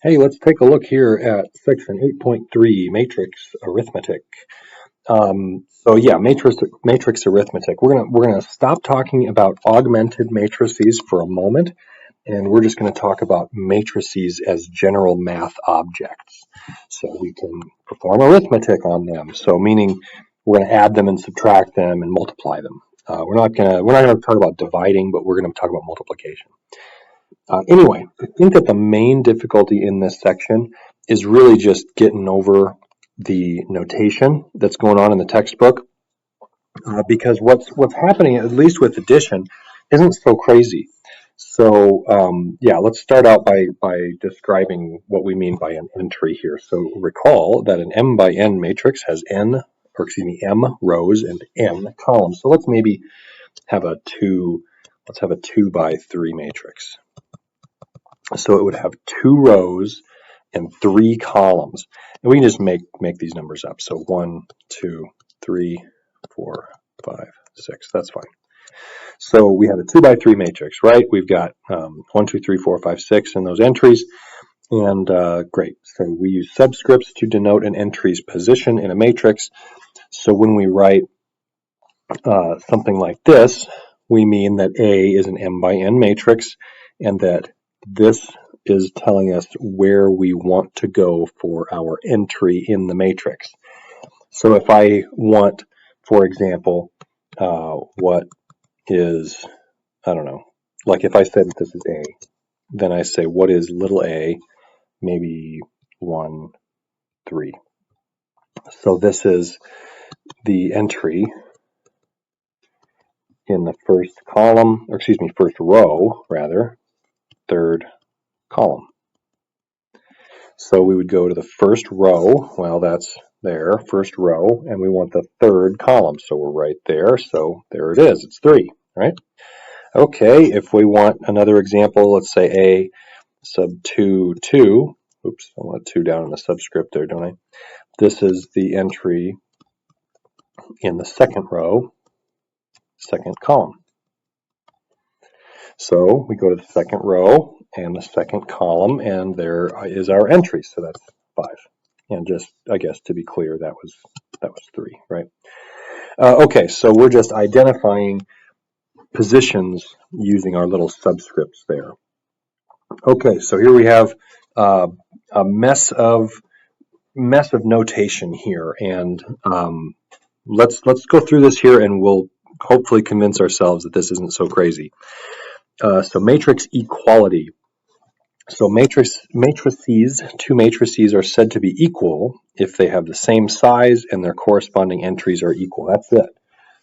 Hey, let's take a look here at section 8.3, matrix arithmetic. Matrix arithmetic. We're gonna stop talking about augmented matrices for a moment, and we're just going to talk about matrices as general math objects, so we can perform arithmetic on them. So, meaning we're going to add them and subtract them and multiply them. We're not going to talk about dividing, but we're going to talk about multiplication. Anyway, I think that the main difficulty in this section is really just getting over the notation that's going on in the textbook, because what's happening, at least with addition, isn't so crazy. So let's start out by describing what we mean by an entry here. So recall that an m by n matrix has m rows and n columns. So let's maybe have a 2 by 3 matrix. So it would have 2 rows and 3 columns. And we can just make these numbers up. So 1, 2, 3, 4, 5, 6. That's fine. So we have a 2 by 3 matrix, right? We've got 1, 2, 3, 4, 5, 6 in those entries. And great. So we use subscripts to denote an entry's position in a matrix. So when we write something like this, we mean that A is an m by n matrix, and that this is telling us where we want to go for our entry in the matrix. So if I want, for example, what is, I don't know, like if I said this is A, then I say what is little a, maybe 1, 3. So this is the entry in the first column, or excuse me, first row, rather, third column. So we would go to the first row, well, that's there, first row, and we want the third column. So we're right there, so there it is, it's 3, right? Okay, if we want another example, let's say A sub 2, 2. Oops, I want 2 down in the subscript there, don't I? This is the entry in the second row, second column. So we go to the second row and the second column, and there is our entry. So that's 5. And just, I guess, to be clear, that was 3, right? Okay, so we're just identifying positions using our little subscripts there. Okay, so here we have a mess of notation here, and let's go through this here, and we'll hopefully convince ourselves that this isn't so crazy. So matrix equality. So two matrices are said to be equal if they have the same size and their corresponding entries are equal. That's it.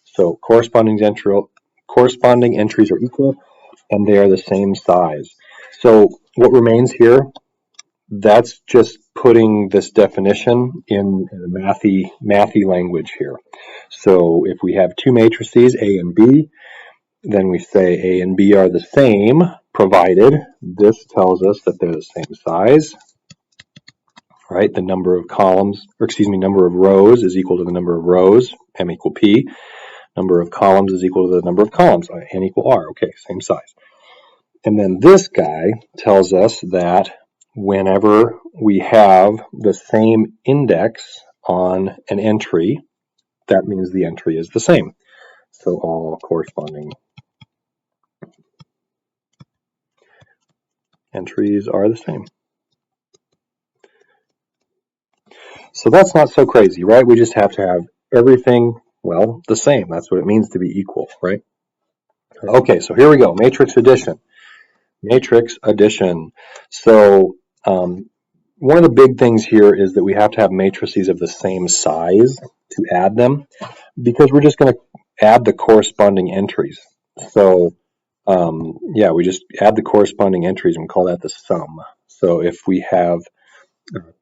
So corresponding entries are equal and they are the same size. So what remains here, that's just putting this definition in a mathy language here. So if we have two matrices, A and B, then we say A and B are the same, provided this tells us that they're the same size, right? The number of columns, number of rows is equal to the number of rows, M equal P. Number of columns is equal to the number of columns, N equal R. Okay, same size. And then this guy tells us that whenever we have the same index on an entry, that means the entry is the same. So all corresponding entries are the same. So that's not so crazy, right? We just have to have everything, well, the same. That's what it means to be equal, right? Okay, so here we go. Matrix addition. Matrix addition. So one of the big things here is that we have to have matrices of the same size to add them, because we're just going to add the corresponding entries. So we just add the corresponding entries and call that the sum. So if we have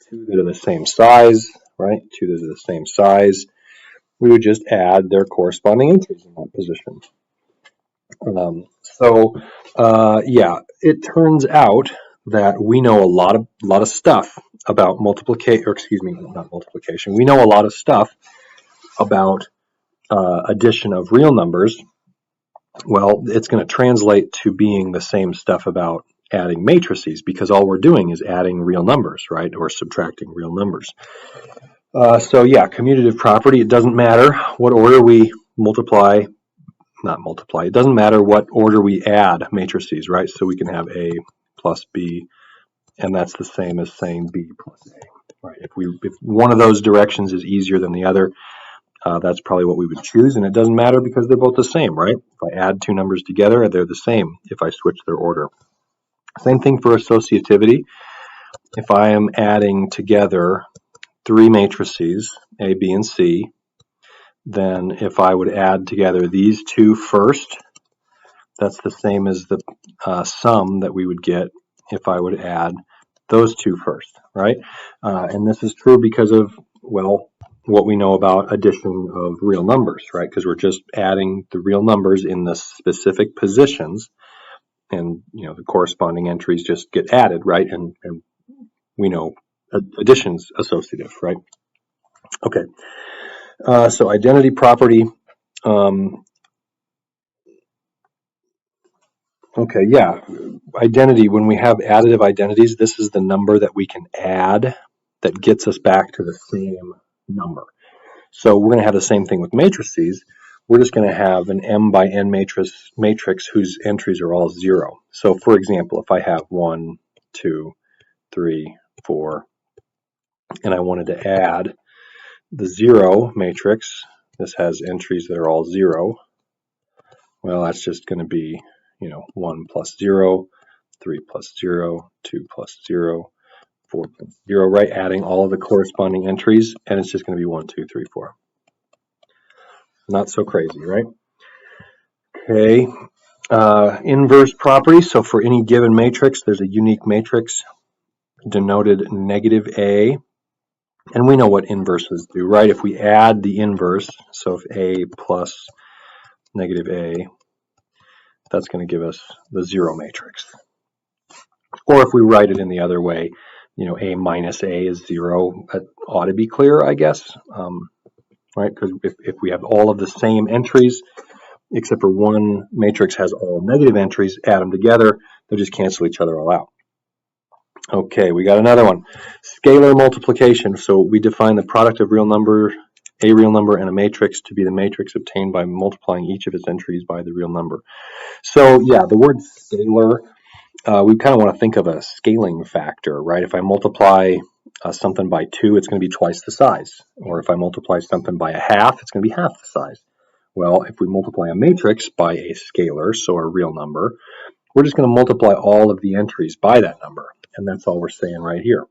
two that are the same size, right? Two that are the same size, we would just add their corresponding entries in that position. It turns out that we know a lot of stuff about not multiplication. We know a lot of stuff about addition of real numbers. Well, it's going to translate to being the same stuff about adding matrices, because all we're doing is adding real numbers, right, or subtracting real numbers. So yeah, commutative property, it doesn't matter what order we multiply, it doesn't matter what order we add matrices, right? So we can have A plus B, and that's the same as saying B plus A, right? If one of those directions is easier than the other, that's probably what we would choose, and it doesn't matter because they're both the same, right? If I add two numbers together, they're the same if I switch their order. Same thing for associativity. If I am adding together three matrices, A, B, and C, then if I would add together these two first, that's the same as the sum that we would get if I would add those two first, right? And this is true because of, well, what we know about addition of real numbers, right? Because we're just adding the real numbers in the specific positions, and the corresponding entries just get added, right? And we know addition's associative, right? Okay. So identity property. Okay, yeah. Identity, when we have additive identities, this is the number that we can add that gets us back to the same number. So we're going to have the same thing with matrices. We're just going to have an m by n matrix whose entries are all 0. So for example, if I have 1, 2, 3, 4, and I wanted to add the 0 matrix, this has entries that are all 0. Well, that's just going to be, 1 plus 0, 3 plus 0, 2 plus 0, 4 plus 0, right? Adding all of the corresponding entries, and it's just going to be 1, 2, 3, 4. Not so crazy, right? Okay. Inverse property. So for any given matrix, there's a unique matrix denoted negative A. And we know what inverses do, right? If we add the inverse, so if A plus negative A, that's going to give us the 0 matrix. Or if we write it in the other way, A minus A is 0. That ought to be clear, I guess, right? Because if we have all of the same entries, except for one matrix has all negative entries, add them together, they'll just cancel each other all out. Okay, we got another one. Scalar multiplication. So we define the product of a real number, and a matrix to be the matrix obtained by multiplying each of its entries by the real number. So yeah, the word scalar, we kind of want to think of a scaling factor, right? If I multiply something by 2, it's going to be twice the size. Or if I multiply something by a half, it's going to be half the size. Well, if we multiply a matrix by a scalar, so a real number, we're just going to multiply all of the entries by that number. And that's all we're saying right here.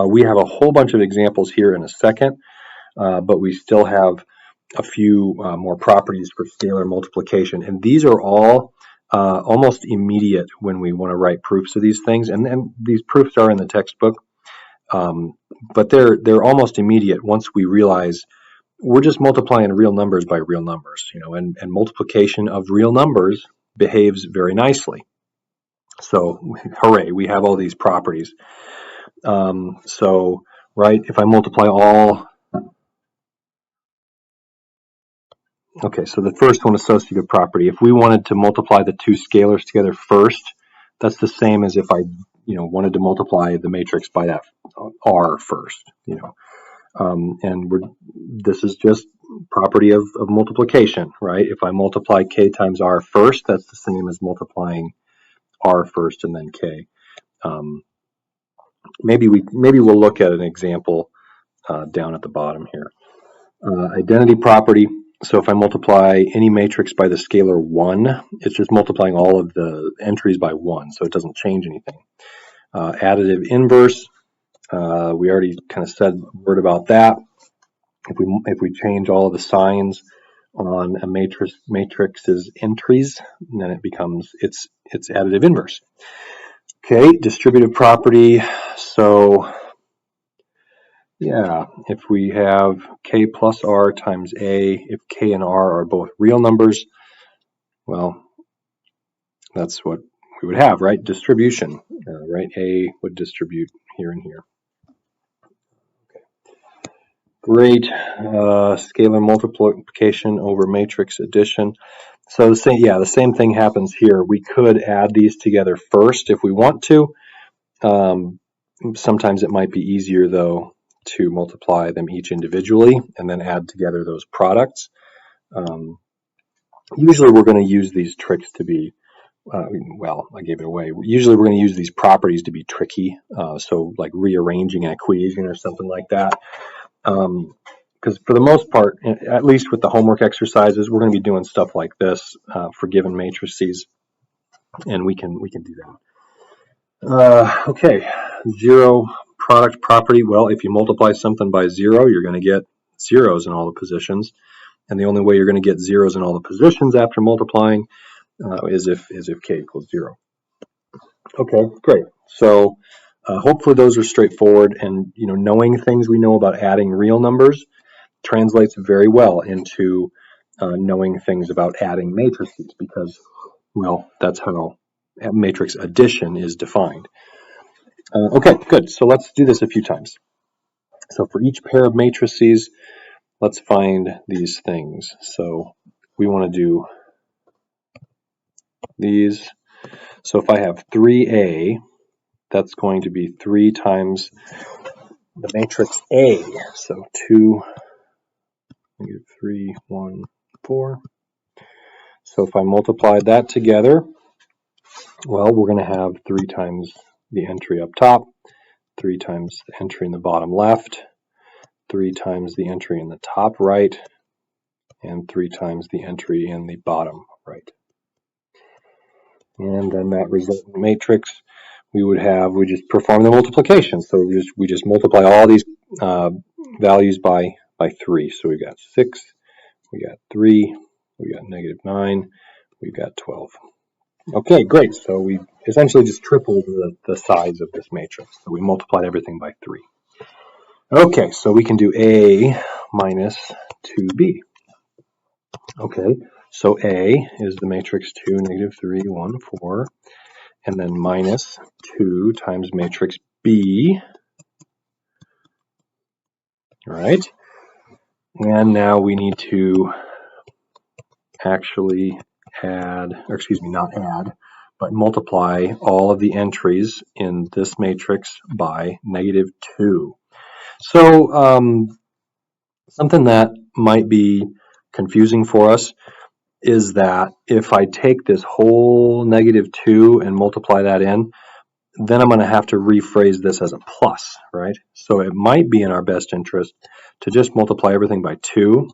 We have a whole bunch of examples here in a second, but we still have a few more properties for scalar multiplication. And these are all almost immediate when we want to write proofs of these things. And these proofs are in the textbook, but they're almost immediate once we realize we're just multiplying real numbers by real numbers, and multiplication of real numbers behaves very nicely. So, hooray, we have all these properties. So, right, if I multiply all, okay, so the first one, associative property, if we wanted to multiply the two scalars together first, that's the same as if I, wanted to multiply the matrix by that R first, and this is just property of multiplication, right? If I multiply K times R first, that's the same as multiplying R first and then K. Maybe we'll look at an example down at the bottom here. Identity property. So if I multiply any matrix by the scalar 1, it's just multiplying all of the entries by 1, so it doesn't change anything. Additive inverse. We already kind of said a word about that. If we change all of the signs on a matrix's entries, then it becomes its additive inverse. Okay, distributive property. So yeah, if we have K plus R times A, if K and R are both real numbers, well, that's what we would have, right? Distribution, right? A would distribute here and here. Okay. Great. Scalar multiplication over matrix addition. So the same thing happens here. We could add these together first if we want to. Sometimes it might be easier though to multiply them each individually and then add together those products. Usually we're going to use these tricks to be, well, I gave it away. Usually we're going to use these properties to be tricky. So like rearranging an equation or something like that. Because for the most part, at least with the homework exercises, we're going to be doing stuff like this for given matrices, and we can do that. Okay, zero product property. Well, if you multiply something by 0, you're going to get zeros in all the positions, and the only way you're going to get zeros in all the positions after multiplying is if k equals 0. Okay, great. So hopefully those are straightforward, and knowing things we know about adding real numbers translates very well into knowing things about adding matrices, because, well, that's how matrix addition is defined. Okay, good. So let's do this a few times. So for each pair of matrices, let's find these things. So we want to do these. So if I have 3a, that's going to be 3 times the matrix A. So 2, -3, 1, 4. So if I multiply that together, well, we're going to have 3 times the entry up top, 3 times the entry in the bottom left, 3 times the entry in the top right, and 3 times the entry in the bottom right. And then that resultant matrix, we just perform the multiplication. So we just multiply all these values by 3. So we've got 6, we got 3, we got -9, we've got 12. Okay, great. So we essentially just tripled the size of this matrix. So we multiplied everything by 3. Okay, so we can do A minus 2B. Okay, so A is the matrix 2, -3, 1, 4, and then minus 2 times matrix B. All right, and now we need to actually not add, but multiply all of the entries in this matrix by -2. So something that might be confusing for us is that if I take this whole -2 and multiply that in, then I'm going to have to rephrase this as a plus, right? So it might be in our best interest to just multiply everything by 2.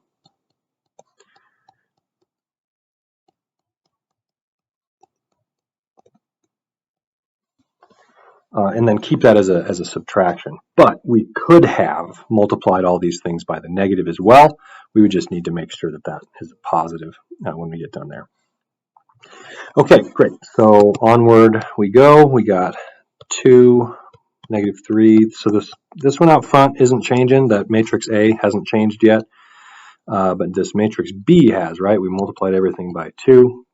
And then keep that as a subtraction. But we could have multiplied all these things by the negative as well. We would just need to make sure that that is a positive when we get done there. Okay, great. So onward we go. We got 2, -3. So this one out front isn't changing. That matrix A hasn't changed yet. But this matrix B has, right? We multiplied everything by 2.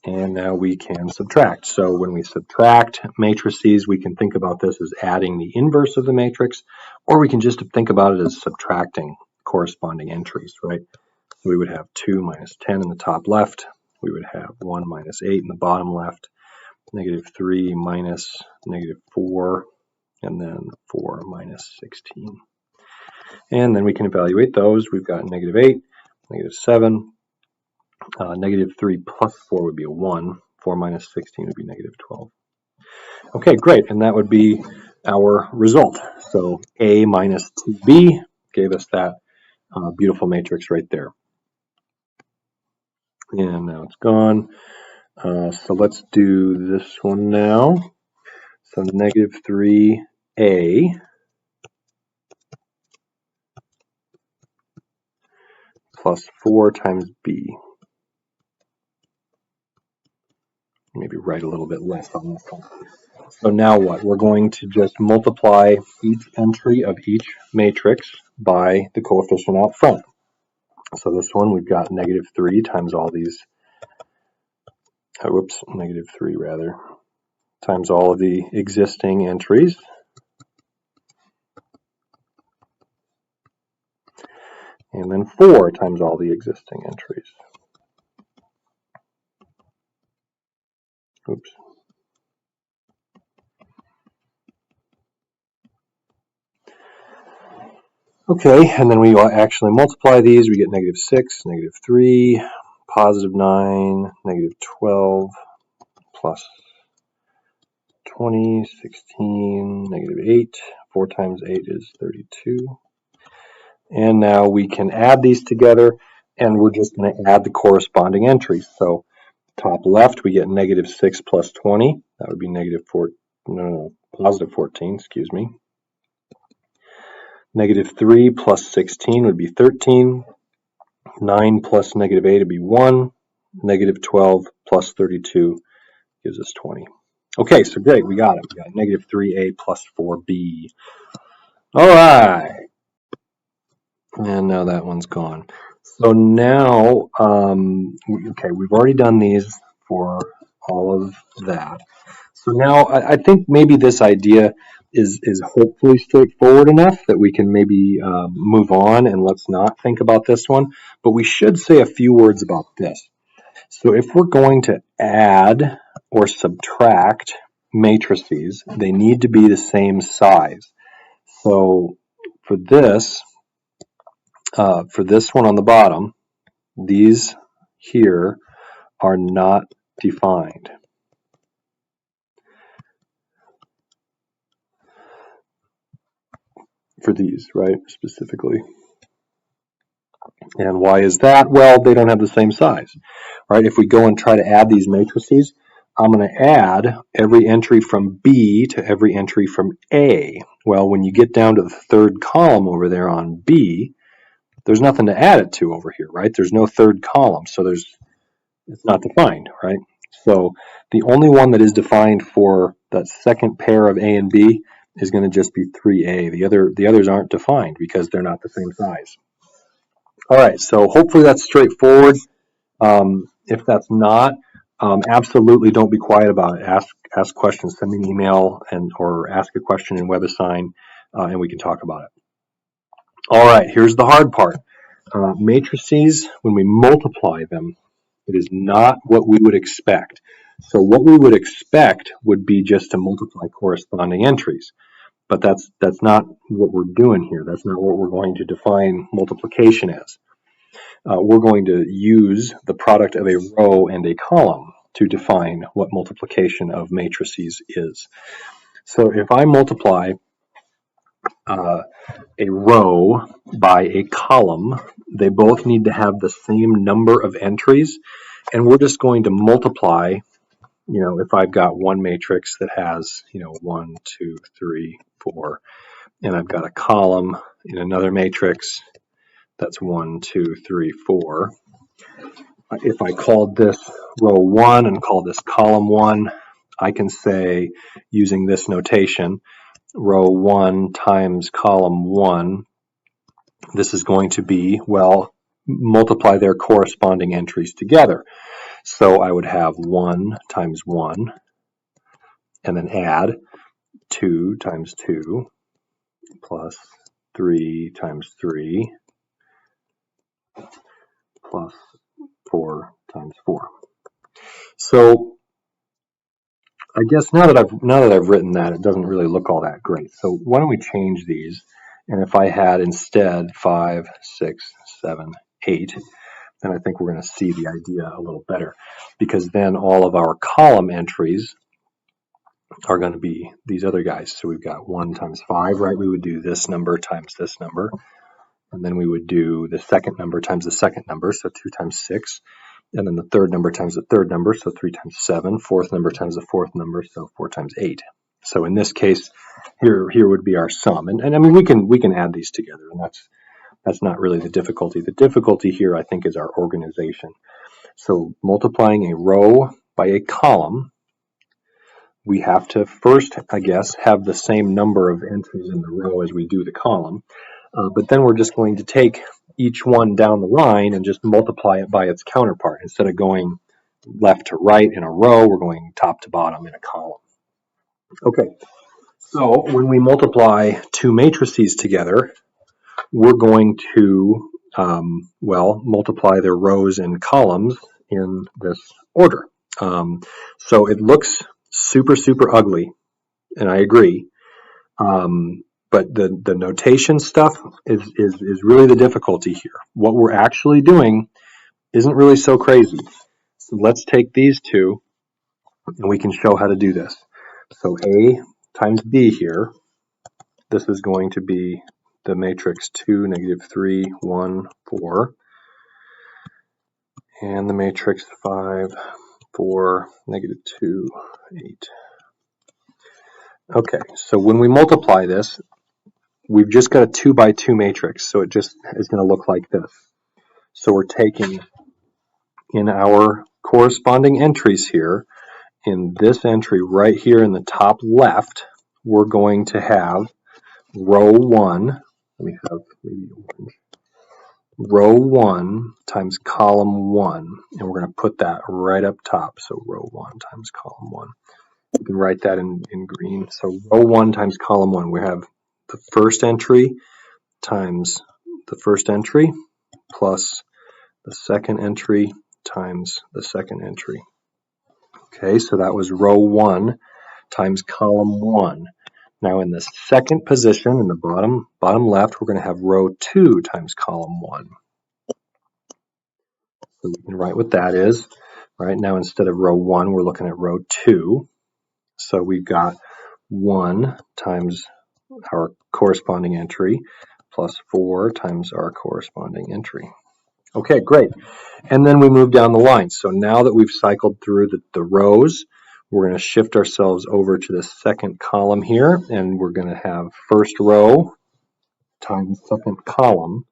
And now we can subtract. So when we subtract matrices, we can think about this as adding the inverse of the matrix, or we can just think about it as subtracting corresponding entries, right? So we would have 2 minus 10 in the top left. We would have 1 minus 8 in the bottom left, -3 minus -4, and then 4 minus 16. And then we can evaluate those. We've got -8, -7, -3 plus 4 would be a 1. 4 minus 16 would be -12. Okay, great. And that would be our result. So A minus 2B gave us that beautiful matrix right there. And now it's gone. So let's do this one now. So -3A plus 4 times B. Maybe write a little bit less on this one. So now what? We're going to just multiply each entry of each matrix by the coefficient out front. So this one, we've got -3 times all these, -3 rather, times all of the existing entries. and then 4 times all the existing entries. Oops. Okay, and then we actually multiply these. We get -6, -3, +9, -12, plus 20, 16, -8. 4 times 8 is 32. And now we can add these together, and we're just going to add the corresponding entries. So top left, we get -6 plus 20. That would be +14, excuse me. -3 plus 16 would be 13. 9 plus -8 would be 1. -12 plus 32 gives us 20. Okay, so great, we got it. We got -3a plus 4b. All right. And now that one's gone. So now, okay, we've already done these for all of that. So now I think maybe this idea is hopefully straightforward enough that we can maybe move on and let's not think about this one. But we should say a few words about this. So if we're going to add or subtract matrices, they need to be the same size. So for this one on the bottom, these here are not defined. For these, right, specifically. And why is that? Well, they don't have the same size, right? If we go and try to add these matrices, I'm going to add every entry from B to every entry from A. Well, when you get down to the third column over there on B, there's nothing to add it to over here, right? There's no third column, so it's not defined, right? So the only one that is defined for that second pair of A and B is going to just be 3A. The others aren't defined because they're not the same size. All right, so hopefully that's straightforward. If that's not, absolutely don't be quiet about it. Ask questions. Send me an email or ask a question in WebAssign, and we can talk about it. All right, here's the hard part. Matrices, when we multiply them, it is not what we would expect. So what we would expect would be just to multiply corresponding entries. But that's not what we're doing here. That's not what we're going to define multiplication as. We're going to use the product of a row and a column to define what multiplication of matrices is. So if I multiply a row by a column, they both need to have the same number of entries, and we're just going to multiply. If I've got one matrix that has 1, 2, 3, 4, and I've got a column in another matrix that's 1, 2, 3, 4. If I called this row 1 and call this column 1, I can say, using this notation, row 1 times column 1, this is going to be, well, multiply their corresponding entries together. So I would have 1 times 1, and then add 2 times 2, plus 3 times 3, plus 4 times 4. So I guess now that I've written that, it doesn't really look all that great. So why don't we change these? And if I had instead 5, 6, 7, 8, then I think we're going to see the idea a little better, because then all of our column entries are going to be these other guys. So we've got 1 times 5, right? We would do this number times this number. And then we would do the second number times the second number, so 2 times 6. And then the third number times the third number, so 3 times 7. Fourth number times the fourth number, so 4 times 8. So in this case, here would be our sum. And I mean, we can add these together, and that's not really the difficulty. The difficulty here, I think, is our organization. So multiplying a row by a column, we have to first, I guess, have the same number of entries in the row as we do the column. But then we're just going to take each one down the line and just multiply it by its counterpart. Instead of going left to right in a row, we're going top to bottom in a column. Okay, so when we multiply two matrices together, we're going to Well, multiply their rows and columns in this order. So it looks super, super ugly, and I agree. But the notation stuff is really the difficulty here. What we're actually doing isn't really so crazy. So let's take these two, and we can show how to do this. So A times B here, this is going to be the matrix 2, negative 3, 1, 4, and the matrix 5, 4, negative 2, 8. Okay, so when we multiply this, we've just got a 2 by 2 matrix, so it just is going to look like this. So we're taking in our corresponding entries here, in this entry right here in the top left, we're going to have row 1, let me have maybe orange, row 1 times column 1, and we're going to put that right up top, so row 1 times column 1. You can write that in green. So row 1 times column 1, we have the first entry times the first entry plus the second entry times the second entry. Okay, so that was row 1 times column 1. Now in the second position, in the bottom left, we're going to have row 2 times column 1. So we can write what that is. Right now, instead of row 1, we're looking at row 2. So we've got 1 times our corresponding entry plus 4 times our corresponding entry. Okay, great. And then we move down the line. So now that we've cycled through the rows, we're going to shift ourselves over to the second column here, and we're going to have first row times second column.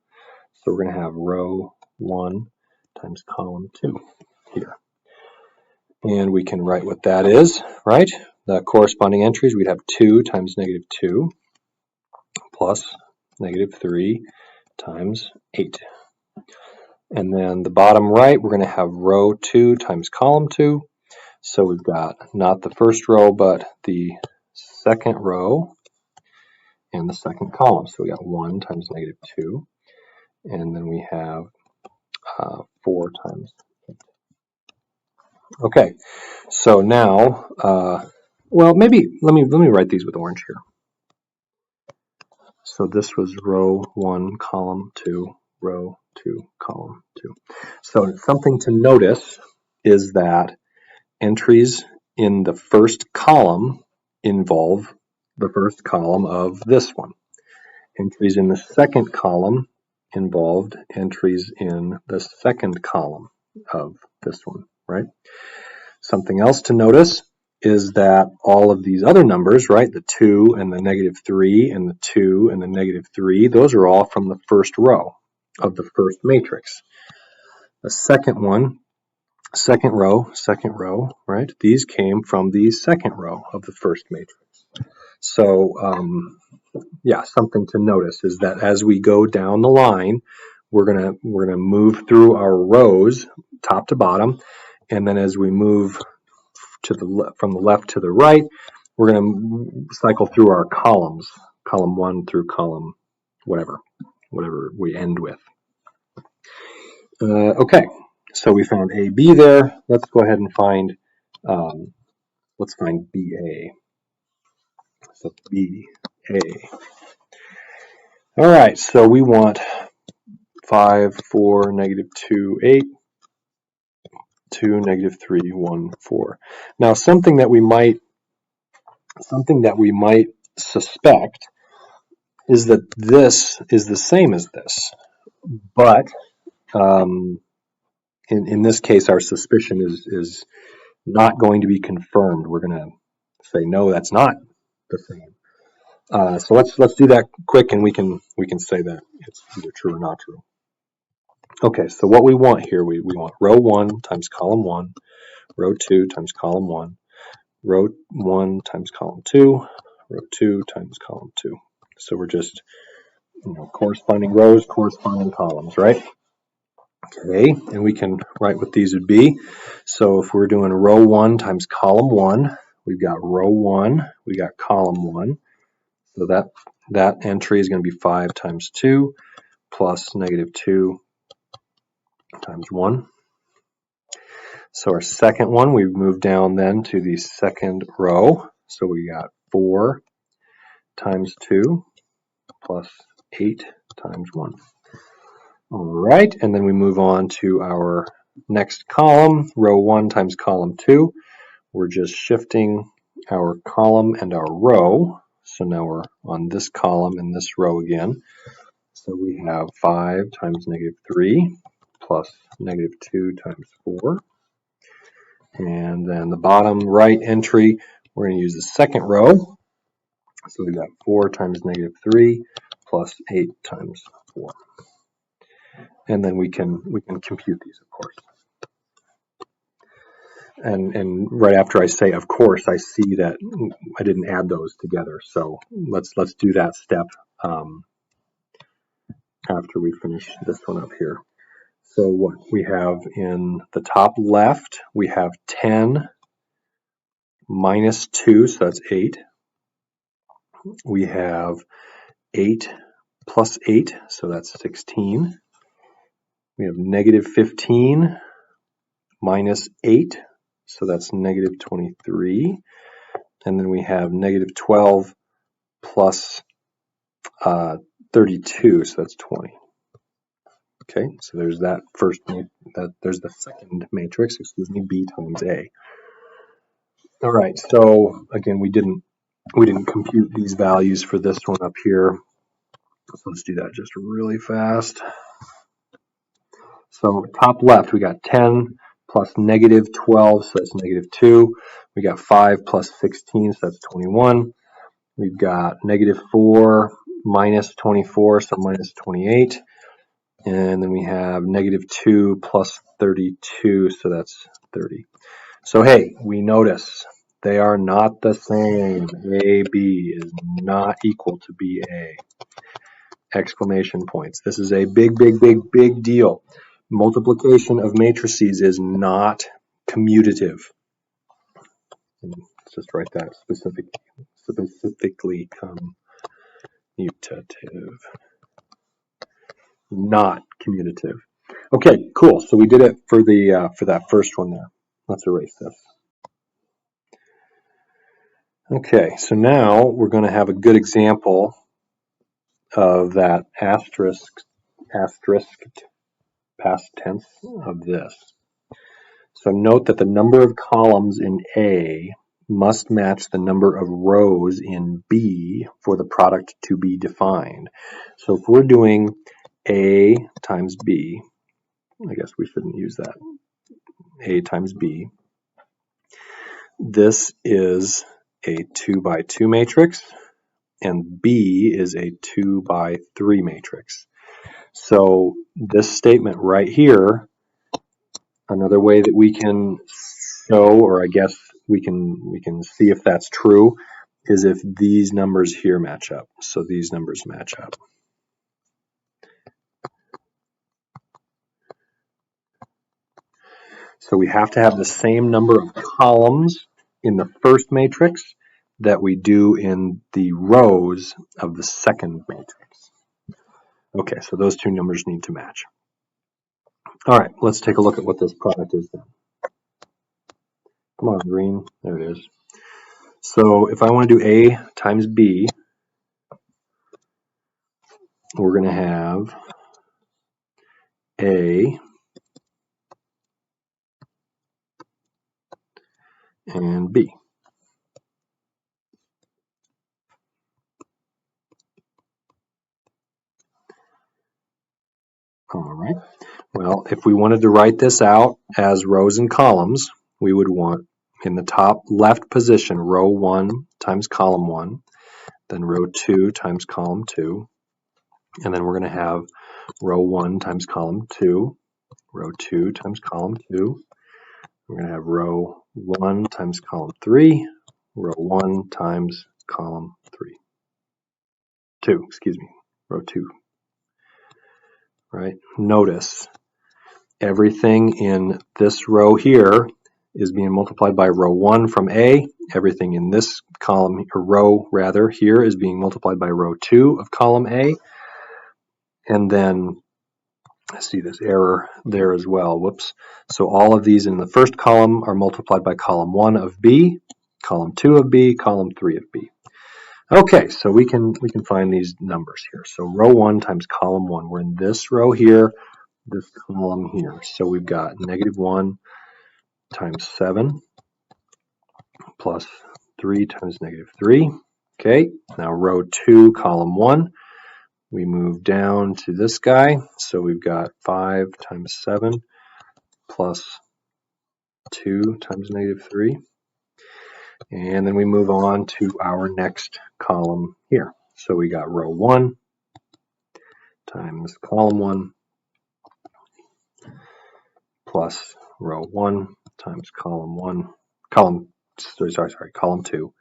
So we're going to have row 1 times column 2 here. And we can write what that is, right? The corresponding entries, we'd have 2 times negative 2 plus negative 3 times 8. And then the bottom right, we're going to have row 2 times column 2. So we've got not the first row, but the second row and the second column. So we got 1 times negative 2. And then we have 4 times 8. Okay, so now, well, maybe let me write these with orange here. So this was row 1, column 2, row 2, column 2. So something to notice is that entries in the first column involve the first column of this one. Entries in the second column involved entries in the second column of this one, right? Something else to notice is that all of these other numbers, right, the 2 and the negative 3 and the 2 and the negative 3, those are all from the first row of the first matrix. The second one, second row, right, these came from the second row of the first matrix. So, yeah, something to notice is that as we go down the line, we're gonna move through our rows top to bottom, and then as we move to from the left to the right, we're going to cycle through our columns, column 1 through column whatever we end with. Okay, so we found AB there. Let's go ahead and find, let's find BA. So BA. All right, so we want 5, 4, negative 2, 8. 2, negative 3, 1, 4. Now something that we might suspect is that this is the same as this, but in this case our suspicion is not going to be confirmed. We're going to say no, that's not the same. So let's do that quick, and we can say that it's either true or not true. Okay, so what we want here, we want row 1 times column 1, row 2 times column 1, row 1 times column 2, row 2 times column 2. So we're just, corresponding rows, corresponding columns, right? Okay, and we can write what these would be. So if we're doing row 1 times column 1, we've got row 1, we got column 1. So that entry is going to be 5 times 2, plus negative 2 times 1. So our second one, we've moved down then to the second row. So we got 4 times 2 plus 8 times 1. All right, and then we move on to our next column, row 1 times column 2. We're just shifting our column and our row. So now we're on this column and this row again. So we have 5 times negative 3 plus negative 2 times 4. And then the bottom right entry, we're going to use the second row. So we've got 4 times negative 3 plus 8 times 4. And then we can compute these, of course. And right after I say of course, I see that I didn't add those together. So let's do that step after we finish this one up here. So what we have in the top left, we have 10 minus 2, so that's 8. We have 8 plus 8, so that's 16. We have negative 15 minus 8, so that's negative 23. And then we have negative 12 plus 32, so that's 20. Okay, so there's that first, there's the second matrix, excuse me, B times A. All right, so again, we didn't compute these values for this one up here. So let's do that just really fast. So top left, we got 10 plus negative 12, so that's negative 2. We got 5 plus 16, so that's 21. We've got negative 4 minus 24, so minus 28. And then we have negative 2 plus 32, so that's 30. So hey, we notice they are not the same. AB is not equal to BA. Exclamation points. This is a big, big, big, big deal. Multiplication of matrices is not commutative. And let's just write that specifically commutative. Not commutative. Okay, cool. So we did it for the for that first one there. Let's erase this. Okay, so now we're going to have a good example of that asterisked past tense of this. So note that the number of columns in A must match the number of rows in B for the product to be defined. So if we're doing A times B, I guess we shouldn't use that, A times B, this is a 2 by 2 matrix, and B is a 2 by 3 matrix. So this statement right here, another way that we can show, or I guess we can see if that's true, is if these numbers here match up. So these numbers match up. So we have to have the same number of columns in the first matrix that we do in the rows of the second matrix. Okay, so those two numbers need to match. All right, let's take a look at what this product is then. Come on, green. There it is. So if I want to do A times B, we're going to have A and B. All right. Well, if we wanted to write this out as rows and columns, we would want in the top left position, row 1 times column 1, then row 2 times column 2, and then we're going to have row 1 times column 2, row 2 times column 2. We're going to have row 1 times column 3, row 1 times column 2, row 2. Right? Notice everything in this row here is being multiplied by row 1 from A. Everything in this column, or row rather, here is being multiplied by row 2 of column A. and then I see this error there as well. Whoops. So all of these in the first column are multiplied by column 1 of B, column 2 of B, column 3 of B. Okay, so we can find these numbers here. So row 1 times column 1. We're in this row here, this column here. So we've got -1 times 7 plus 3 times -3. Okay, now row 2, column 1. We move down to this guy, so we've got 5 times 7 plus 2 times -3. And then we move on to our next column here. So we got row 1 times column 1 plus row 1 times column 2.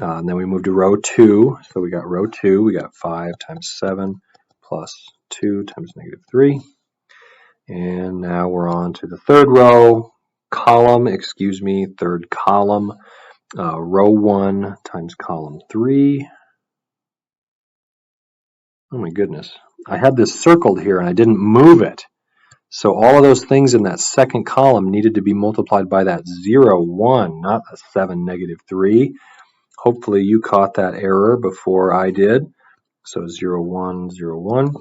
And then we move to row 2. So we got row 2. We got 5 times 7 plus 2 times -3. And now we're on to the third row, third column, row 1 times column 3. Oh my goodness. I had this circled here and I didn't move it. So all of those things in that second column needed to be multiplied by that 0, 1, not a 7, -3. Hopefully you caught that error before I did. So 0, 1, 0, 1.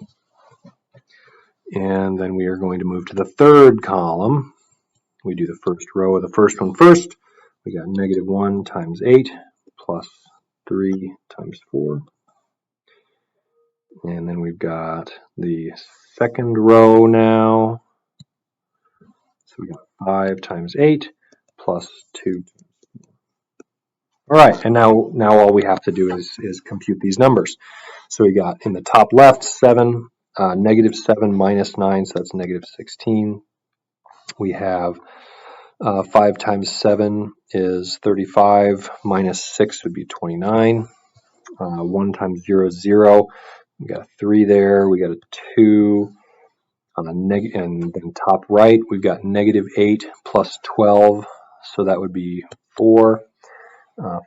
And then we are going to move to the third column. We do the first row of the first one first. We got -1 times 8 plus 3 times 4. And then we've got the second row now. So we got 5 times 8 plus 2. All right, and now all we have to do is compute these numbers. So we got in the top left 7, -7 minus 9, so that's -16. We have 5 times 7 is 35, minus 6 would be 29. 1 times 0 is 0. We got a 3 there, we got a 2. And then top right, we've got -8 plus 12, so that would be 4.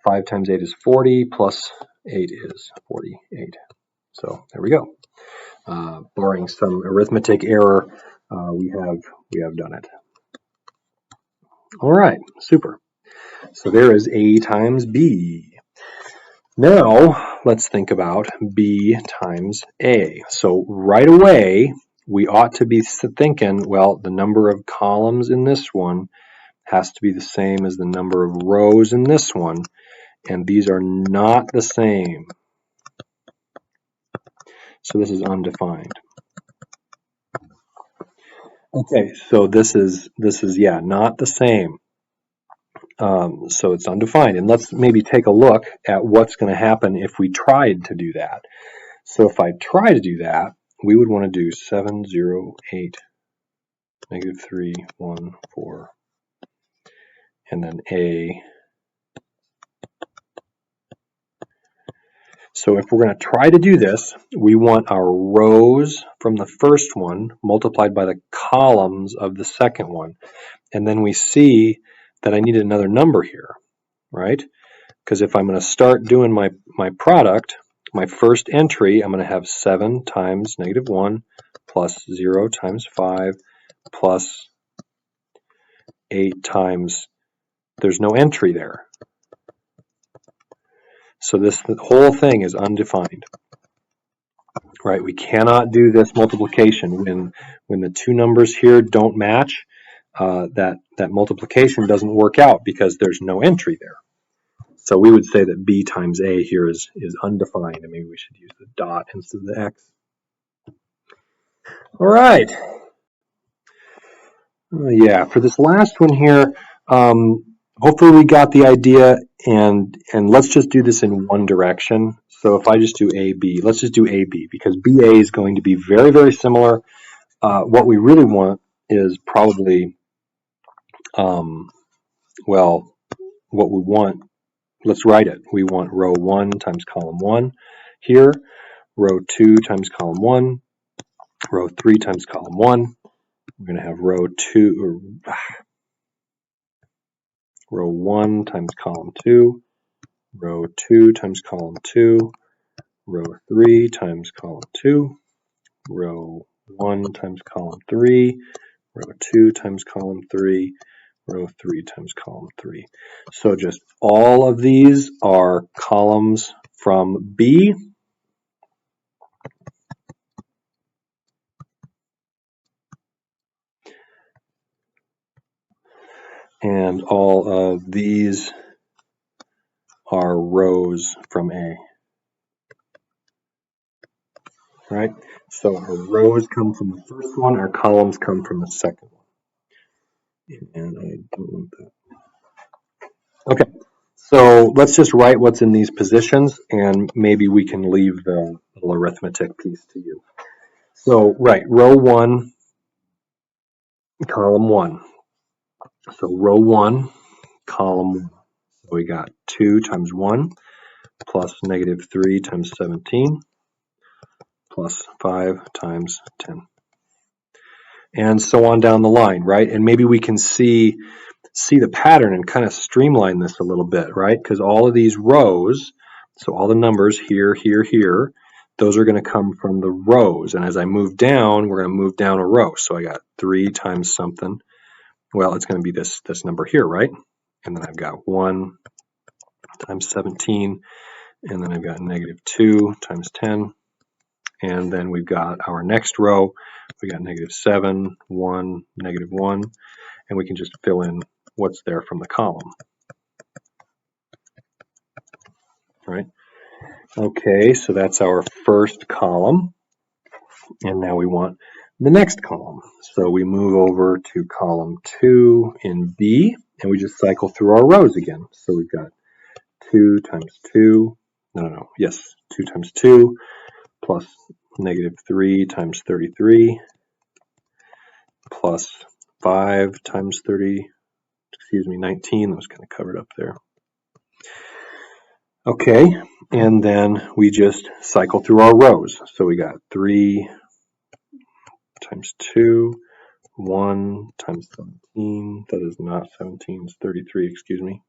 5 times 8 is 40, plus 8 is 48. So there we go. Barring some arithmetic error, we have done it. All right, super. So there is A times B. Now let's think about B times A. So right away, we ought to be thinking, well, the number of columns in this one has to be the same as the number of rows in this one, and these are not the same. So this is undefined. Okay, so this is not the same. So it's undefined, and let's maybe take a look at what's going to happen if we tried to do that. So if I try to do that, we would want to do 7, 0, 8, -3, 1, 4, and then A. So if we're going to try to do this, we want our rows from the first one multiplied by the columns of the second one. And then we see that I need another number here, right? Because if I'm going to start doing my product, my first entry, I'm going to have 7 times -1 plus 0 times 5 plus 8 times, there's no entry there. So the whole thing is undefined, right? We cannot do this multiplication when the two numbers here don't match. That multiplication doesn't work out because there's no entry there. So we would say that B times A here is undefined, and maybe we should use the dot instead of the X. All right. Yeah, for this last one here, hopefully we got the idea, and let's just do this in one direction. So if I just do AB, let's just do AB, because BA is going to be very, very similar. What we really want is probably, well, what we want, let's write it. We want row 1 times column 1 here, row 2 times column 1, row 3 times column 1. We're going to have row 1 times column 2, row 2 times column 2, row 3 times column 2, row 1 times column 3, row 2 times column 3, row 3 times column 3. So just all of these are columns from B. And all of these are rows from A. Right? So our rows come from the first one, our columns come from the second one. And I don't want that. Okay, so let's just write what's in these positions, and maybe we can leave the little arithmetic piece to you. So, right, row 1, column 1. So row 1, column 1. So we got 2 times 1 plus negative 3 times 17 plus 5 times 10. And so on down the line, right? And maybe we can see the pattern and kind of streamline this a little bit, right? Because all of these rows, so all the numbers here, here, here, those are going to come from the rows. And as I move down, we're going to move down a row. So I got 3 times something. Well, it's going to be this number here, right? And then I've got 1 times 17. And then I've got negative 2 times 10. And then we've got our next row. We got negative 7, 1, negative 1. And we can just fill in what's there from the column. Right? Okay, so that's our first column. And now we want the next column. So we move over to column 2 in B, and we just cycle through our rows again. So we've got 2 times 2, 2 times 2 plus negative 3 times 33 plus 5 times 19. That was kind of covered up there. Okay, and then we just cycle through our rows. So we got 3 times 2, 1 times 17. That is not 17, it's 33, excuse me.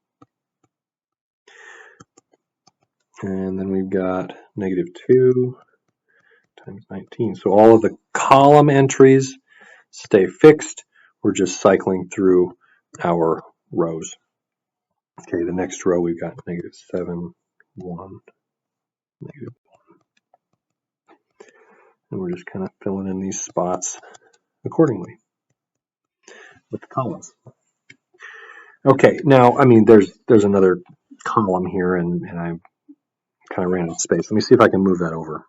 And then we've got negative 2 times 19. So all of the column entries stay fixed. We're just cycling through our rows. Okay, the next row we've got negative 7, 1, negative 1. And we're just kind of filling in these spots accordingly with the columns. Okay, now, I mean, there's another column here, and I kind of ran out of space. Let me see if I can move that over.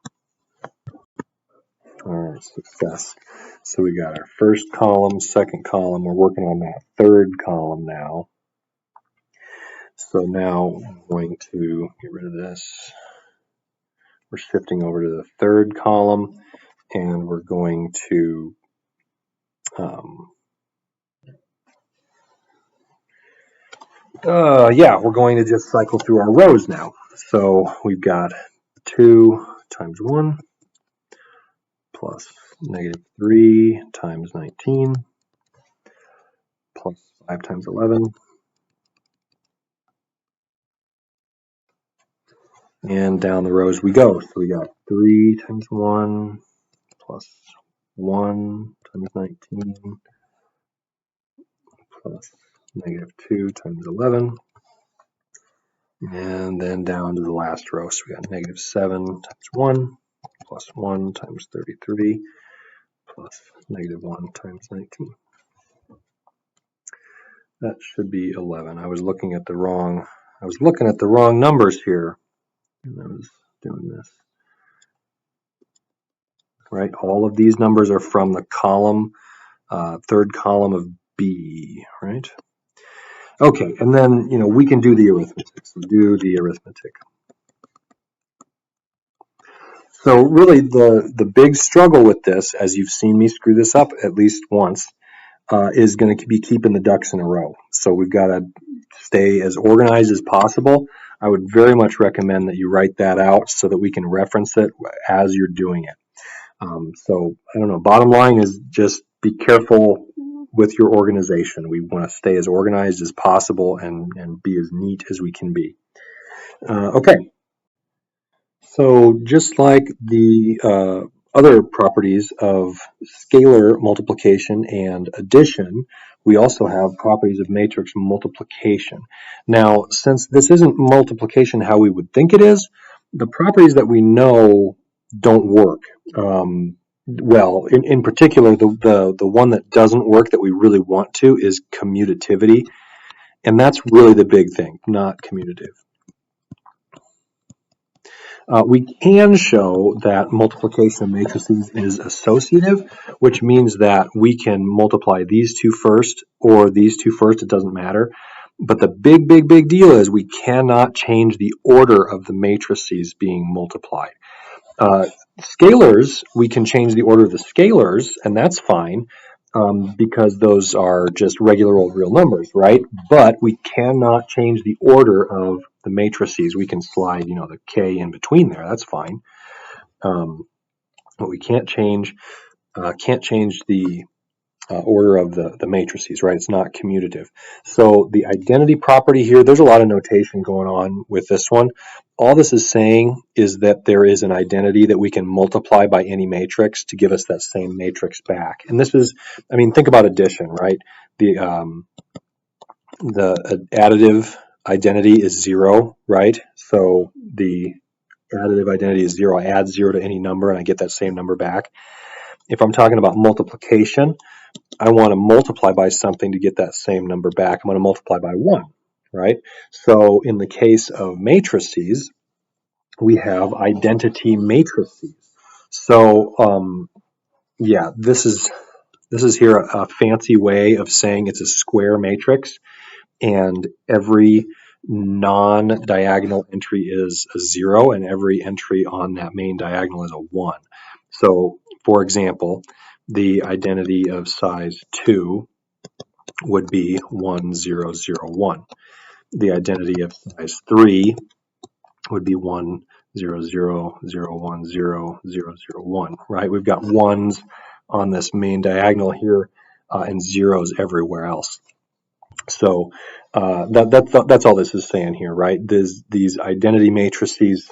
All right, success. So we got our first column, second column. We're working on that third column now. So now I'm going to get rid of this. We're shifting over to the third column, and we're going to we're going to just cycle through our rows now. So we've got 2 times 1 plus negative 3 times 19 plus 5 times 11. And down the rows we go. So we got 3 times 1 plus 1 times 19 plus negative 2 times 11. And then down to the last row. So we got negative 7 times 1 plus 1 times 33 plus negative 1 times 19. That should be 11. I was looking at the wrong numbers here. And I was doing this. Right, all of these numbers are from the column, third column of B, right? Okay, and then, we can do the arithmetic. So do the arithmetic. So really the big struggle with this, as you've seen me screw this up at least once, is going to be keeping the ducks in a row. So we've got to stay as organized as possible. I would very much recommend that you write that out so that we can reference it as you're doing it. So I don't know, bottom line is just be careful with your organization. We want to stay as organized as possible and be as neat as we can be. Okay. So just like the other properties of scalar multiplication and addition, we also have properties of matrix multiplication. Now, since this isn't multiplication how we would think it is, the properties that we know don't work. Well, in particular, the one that doesn't work that we really want to is commutativity, and that's really the big thing, not commutative. We can show that multiplication of matrices is associative, which means that we can multiply these two first or these two first, it doesn't matter. But the big deal is we cannot change the order of the matrices being multiplied. Scalars, we can change the order of the scalars, and that's fine. Because those are just regular old real numbers, right? But we cannot change the order of the matrices. We can slide, the k in between there. That's fine. But we can't change the order of the matrices, right? It's not commutative. So the identity property here, there's a lot of notation going on with this one. All this is saying is that there is an identity that we can multiply by any matrix to give us that same matrix back. And this is, think about addition, right? The additive identity is 0, right? So the additive identity is 0. I add 0 to any number and I get that same number back. If I'm talking about multiplication, I want to multiply by something to get that same number back. I'm going to multiply by 1, right? So in the case of matrices, we have identity matrices. So yeah, this is here a fancy way of saying it's a square matrix, and every non-diagonal entry is a 0, and every entry on that main diagonal is a 1. So, for example, the identity of size 2 would be 1, 0, 0, 1. The identity of size 3 would be 1, 0, 0, 0, 1, 0, 0, 0, 1, right? We've got 1s on this main diagonal here and 0s everywhere else. So that's all this is saying here, right? These identity matrices,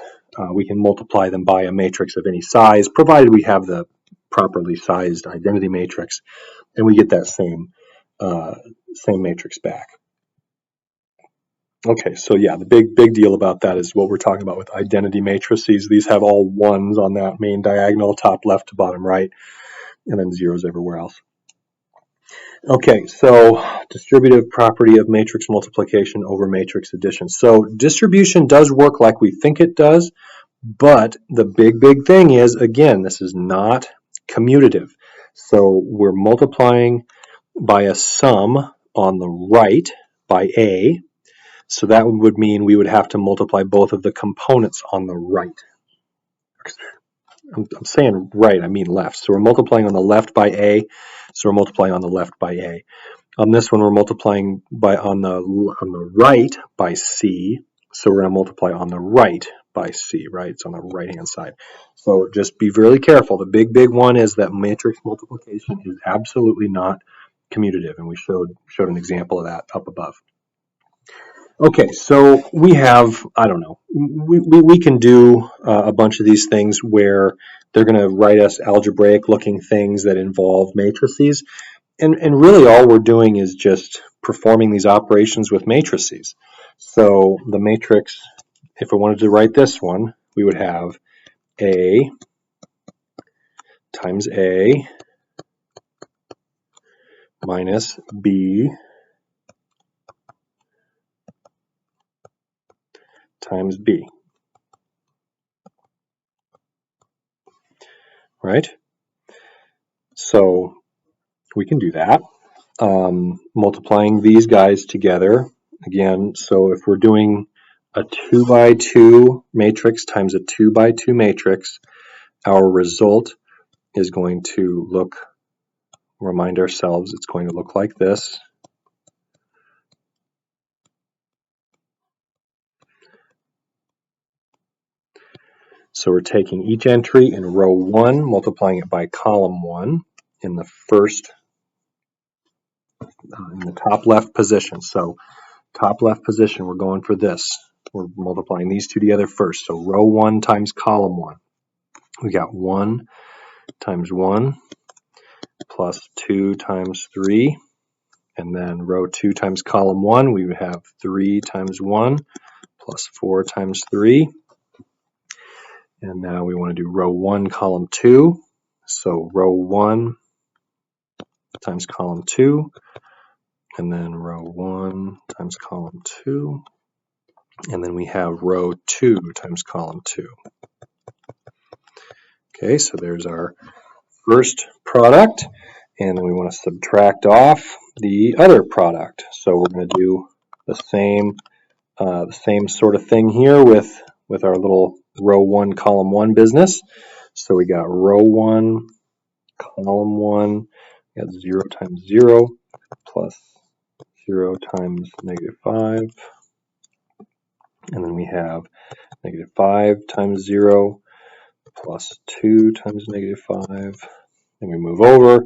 we can multiply them by a matrix of any size, provided we have the properly sized identity matrix, and we get that same matrix back. Okay, so yeah, the big deal about that is what we're talking about with identity matrices. These have all 1s on that main diagonal, top left to bottom right, and then 0s everywhere else. Okay, so distributive property of matrix multiplication over matrix addition. So distribution does work like we think it does, but the big thing is, again, this is not commutative. So we're multiplying by a sum on the right by A. So that would mean we would have to multiply both of the components on the right. I'm saying right, I mean left. So we're multiplying on the left by A, so we're multiplying on the left by A. On this one, we're multiplying on the right by C, so we're going to multiply on the right by C, right? It's on the right-hand side. So just be really careful. The big one is that matrix multiplication is absolutely not commutative, and we showed an example of that up above. Okay, so we have, I don't know, we can do a bunch of these things where they're going to write us algebraic looking things that involve matrices. And really all we're doing is just performing these operations with matrices. So the matrix, if we wanted to write this one, we would have A times A minus B times B, right? So we can do that. Multiplying these guys together, again, so if we're doing a 2 by 2 matrix times a 2 by 2 matrix, our result is going to remind ourselves it's going to look like this. So we're taking each entry in row 1, multiplying it by column 1 in the first, in the top left position. So top left position, we're going for this. We're multiplying these two together first. So row 1 times column 1. We got 1, times 1 plus 2 times 3. And then row 2 times column 1, we would have 3 times 1 plus 4 times 3. And now we want to do row 1, column 2. So row 1 times column 2, and then row 1 times column 2, and then we have row 2 times column 2. Okay, so there's our first product, and then we want to subtract off the other product. So we're going to do the same sort of thing here with our little row 1, column 1 business. So we got row 1, column 1, we got 0 times 0 plus 0 times -5. And then we have -5 times 0 plus 2 times -5. Then we move over.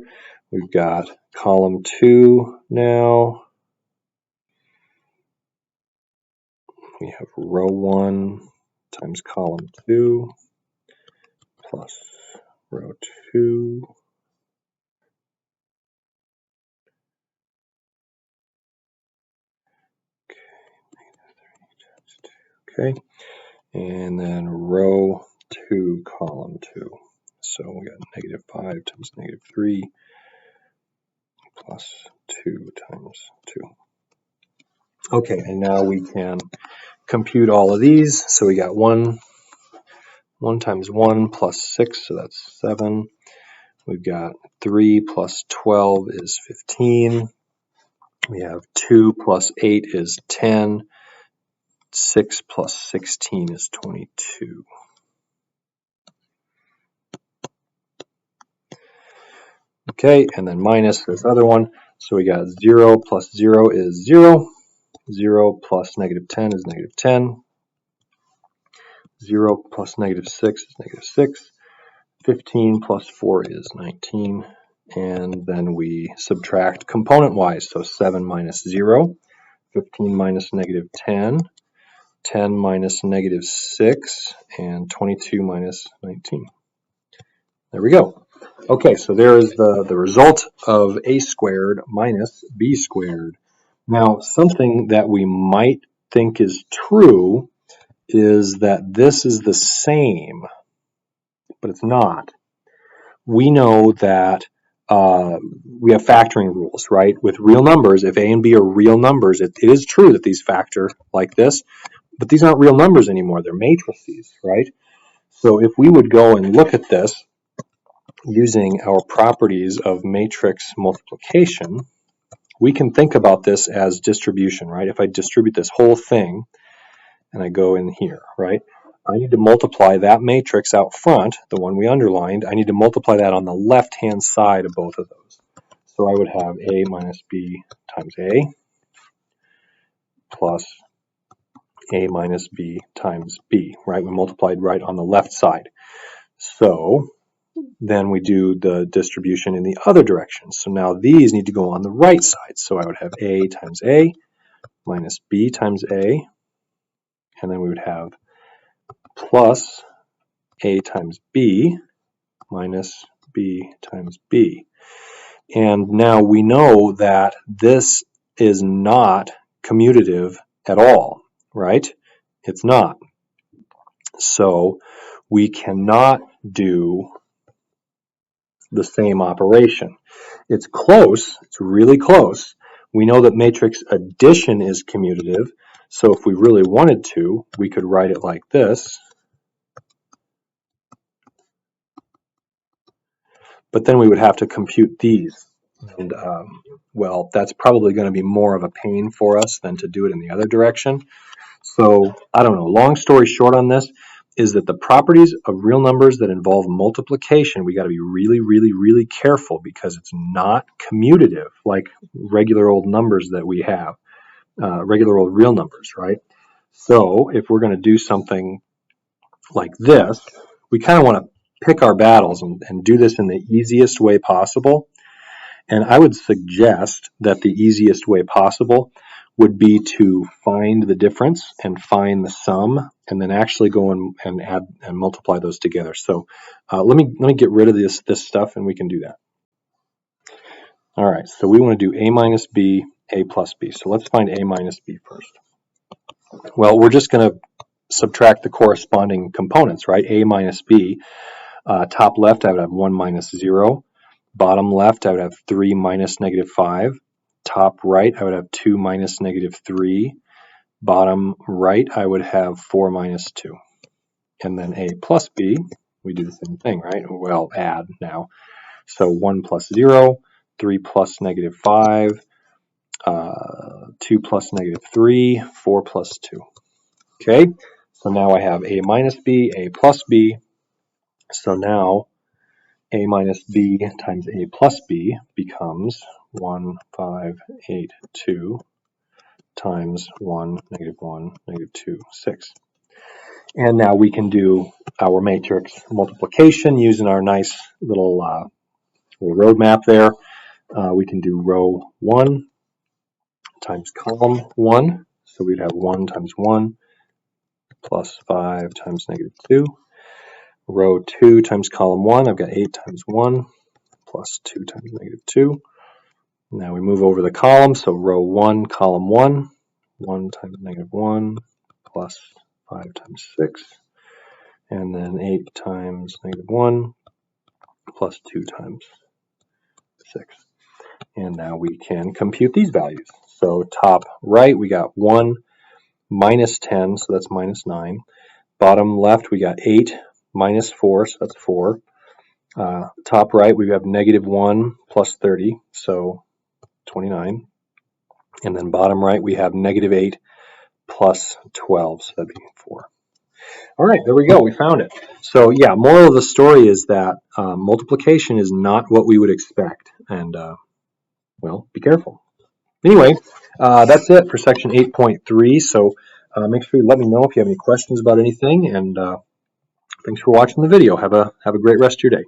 We've got column 2 now. We have row 1 times column 2 plus row 2. Okay, and then row 2, column 2. So we got -5 times -3 plus 2 times 2. Okay, and now we can compute all of these. So we got 1 times 1 plus 6, so that's 7. We've got 3 plus 12 is 15. We have 2 plus 8 is 10. 6 plus 16 is 22. Okay, and then minus this other one. So we got 0 plus 0 is 0. 0 plus -10 is -10. 0 plus -6 is -6. 15 plus 4 is 19. And then we subtract component-wise. So 7 minus 0, 15 minus -10, 10 minus -6, and 22 minus 19. There we go. Okay, so there is the result of a squared minus b squared. Now, something that we might think is true is that this is the same, but it's not. We know that we have factoring rules, right? With real numbers, if a and b are real numbers, it is true that these factor like this, but these aren't real numbers anymore. They're matrices, right? So if we would go and look at this using our properties of matrix multiplication, we can think about this as distribution, right? If I distribute this whole thing and I go in here, right? I need to multiply that matrix out front, the one we underlined. I need to multiply that on the left-hand side of both of those. So I would have a minus b times a plus a minus b times b, right? We multiplied right on the left side. So then we do the distribution in the other direction. So now these need to go on the right side. So I would have a times a minus b times a, and then we would have plus a times b minus b times b. And now we know that this is not commutative at all, right? It's not. So we cannot do the same operation. It's close, it's really close. We know that matrix addition is commutative, so if we really wanted to, we could write it like this. But then we would have to compute these. And, well, that's probably going to be more of a pain for us than to do it in the other direction. So, I don't know. Long story short on this is that the properties of real numbers that involve multiplication, we got to be really, really, really careful because it's not commutative like regular old numbers that we have, regular old real numbers, right? So, if we're going to do something like this, we kind of want to pick our battles and do this in the easiest way possible. And I would suggest that the easiest way possible would be to find the difference and find the sum, and then actually go and add and multiply those together. So let me get rid of this stuff, and we can do that. All right, so we want to do a minus b, a plus b. So let's find a minus b first. Well, we're just going to subtract the corresponding components, right? A minus b. Top left, I would have 1 minus 0. Bottom left, I would have 3 minus negative 5. Top right, I would have 2 minus negative 3. Bottom right, I would have 4 minus 2. And then a plus b, we do the same thing, right? Well, add now. So 1 plus 0, 3 plus negative 5, 2 plus negative 3, 4 plus 2. Okay, so now I have a minus b, a plus b. So now a minus b times a plus b becomes 1, 5, 8, 2 times 1, negative 2, 6. And now we can do our matrix multiplication using our nice little roadmap there. We can do row 1 times column 1. So we'd have 1 times 1 plus 5 times negative 2. Row 2 times column 1, I've got 8 times 1 plus 2 times negative 2. Now we move over the column, so row 1, column 1, 1 times negative 1 plus 5 times 6. And then 8 times negative 1 plus 2 times 6. And now we can compute these values. So top right, we got 1 minus 10, so that's minus 9. Bottom left, we got 8 minus 4, so that's 4. Top right, we have negative 1 plus 30, so 29. And then bottom right, we have negative 8 plus 12, so that'd be 4. All right, there we go. We found it. So yeah, moral of the story is that multiplication is not what we would expect. And, well, be careful. Anyway, that's it for section 8.3. So make sure you let me know if you have any questions about anything. And thanks for watching the video. Have a great rest of your day.